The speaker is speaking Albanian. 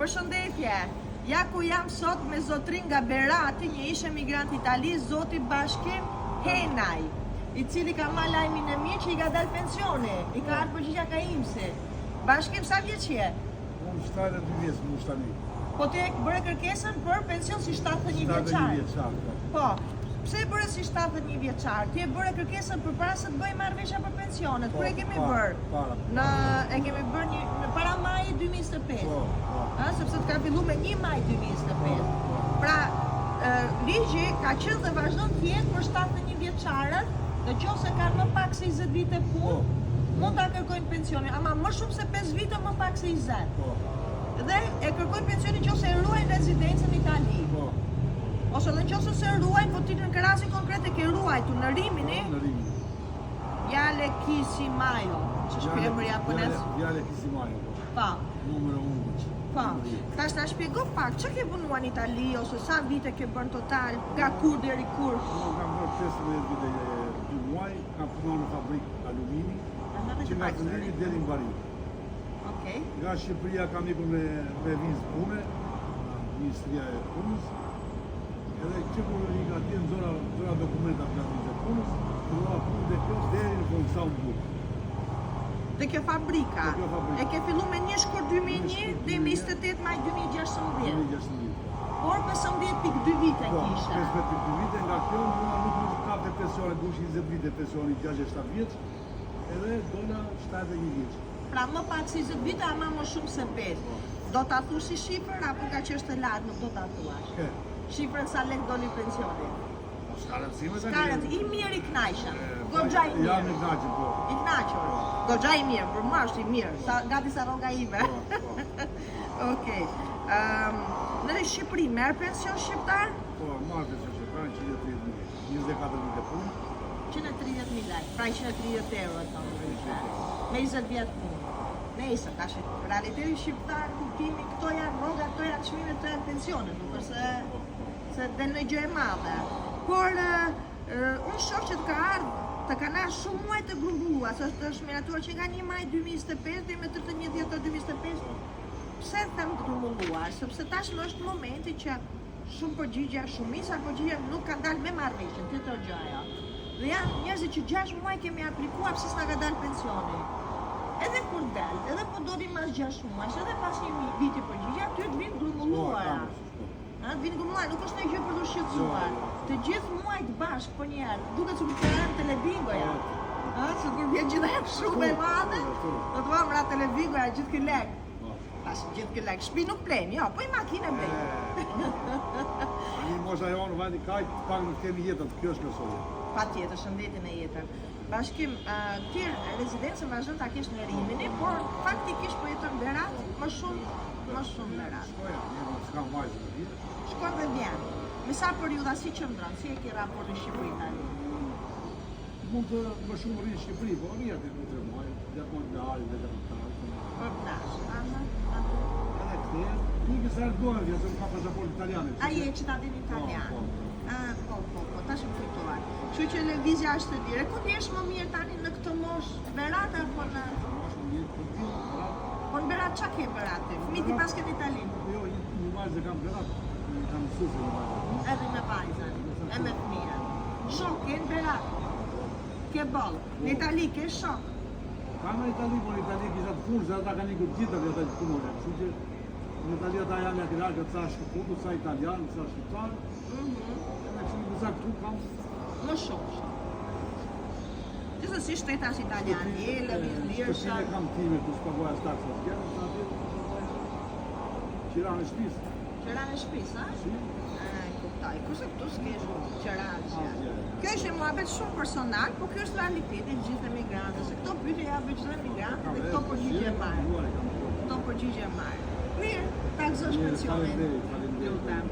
Përshëndetje. Ja ku jam sot me zotrin nga Berati, një ish emigrant itali, zoti Bashkim Henaj, i cili ka marrë lajmin e mirë që i ka dalë pensione, i ka ardhur përgjigjja ka imse. Bashkim, sa vjeç je? Unë 72 vjeç më tani. Po ti bëre kërkesën për pension si 71 vjeçar. 71 vjeçar. Po. Pse e bëre si 71 vjeçar? Ti e bëre kërkesën përpara se të bëj marrëveshja për pensionet. Kur e kemi bërë? E kemi bërë në para majit 2025. Sepse të ka filluar me 1 maj 2025. Pra, ligji ka qenë dhe vazhdon të jetë për 71 vjeçarët, nëse kanë më pak se 20 vite punë, mund ta kërkojnë pensionin, ama më shumë se 5 vite më pak se 20. Dhe e kërkojnë pensionin nëse e ruajnë rezidencën në Itali. Ose edhe nëse se ruajnë, po ti në rasin konkret e ke ruajtur në Rimini. Në Rimini. Viale Kisimajo, që është emri japonez. Viale Kisimajo. Po. Numero 11. Po. Tash na shpjego pak, çka ke punuar në Itali ose sa vite ke bën total, nga kur deri kur? Unë kam bërë 15 vite 2 muaj, kam punuar në fabrikë alumini, që nga Fëndimi deri në Bari. Okej. Nga Shqipëria kam ikur me vizë pune, Ministria e Punës. Edhe që kur i ka tjenë zona dokumenta për vizë e punës, përdoa punë dhe kjo deri në Konsau Burg. Dhe kjo fabrika, e ke fillu me 1 shkurt 2001 dhe 28 maj 2016. Por 15.2 vite kishe. 15.2 vite, nga kjo nuk mund të kapte pensione, dush 20 vite pensioni 67 vjeç, edhe dola 71 vjeç. Pra më pak se 20 vite, ama më shumë se 5. Do ta thuash si shifër, apo ka qenë të lartë, nuk do ta thuash? Shifrën sa lek doli pensioni? S'ka rëndësime të një. I mirë i knajshëm. Goxha i mirë. Jam i knaqër, po. I knaqër. Goxha i mirë, për mua është i mirë. Gati sa roga ime. Okej. Në Shqipëri, merë pension shqiptar? Po, marë pension shqiptar, 130.000, 24 vite punë. 130.000 lek, pra 130 euro e tonë. Me 20 vjetë punë. Nëjse, tash realiteti shqiptar, kuptimi, këto janë rroga, këto janë çmimet, këto janë pensionet, nuk është se dhe në gjë e madhe. Por unë shoh që të kanë ardhur shumë muaj të grumbulluar, se është miratuar që nga 1 maj 2025 deri me 31 dhjetor 2025. Pse them grumbulluar? Sepse tash është momenti që shumica përgjigje nuk kanë dalë me marrëveshje, tjetër gjë ajo. Dhe janë njerëz që 6 muaj kemi aplikuar pse s'na ka dalë pensioni. Edhe kur del, edhe po doli mas 6 muaj, edhe pas 1 viti përgjigje, aty të vinë grumbulluara. Të vinë grumbulluara, nuk është në gjë për të shqetësuar. Të gjithë muajt bashkë, po njerë, duket sikur të janë telebingoja. Sikur vjen gjithë shumë e madhe, do të vëmë ra telebingoja gjithë ky lek. Pas gjithë ky lek, shtëpi nuk plen, jo, po i makinë blen. Ani mosha jonë vani kaq, pak nuk kemi jetën, kjo është mësoje. Patjetër, shëndetin e jetën. Bashkim, ti rezidencën vazhdon ta kesh në Rimini, por faktikisht po jeton në Berat, më shumë në Berat. Shkoja, s'kam vajzë në vjetë. Shkon dhe vjen. Me sa periudha si qëndron, si e ke raport në Shqipëri? Mund të më shumë rrinë në Shqipëri, po rrinë në 2-3 muaj, japon në Ari dhe në Tarë. Për plash, Edhe këte, nuk e sërë dojnë vjetë, se më ka pasaport italiane. A je cittadin italian? Po, tash më kujtuar. Kështu që lëvizja është e lirë. Ku ndjesh më mirë tani në këtë moshë Berat apo në? Po në Berat çka ke Berat? Fëmijët i pas ke në Itali? Jo, një vajzë kam Berat, kam mësuar në vajzë. Edhe me vajzën, e me fëmijën. Shok ke në Berat? Ke boll. Në Itali ke shok? Kam në Itali, po në Itali kisha të punë, se ata kanë ikur gjithë dhe ata që punore. Kështu që në Itali ata janë nga largë, sa shqiptar, sa italian, sa shqiptar. Sa këtu kam më shumë. Gjithsesi shtetash italian, lirë, shpesime kam time, ku s'pagoja staksë të tjerë, sa atje, qiranë e shpisë. Qiranë e shpisë, a? Si. Kuptoj, kurse këtu s'kesh qiranë. Kjo është një muhabet shumë personal, po kjo është realiteti gjithë emigrantëve, se këto pyetje ja bëj çdo emigrant dhe këto përgjigje marr. Mirë, ta gëzosh pensionin. Lutem.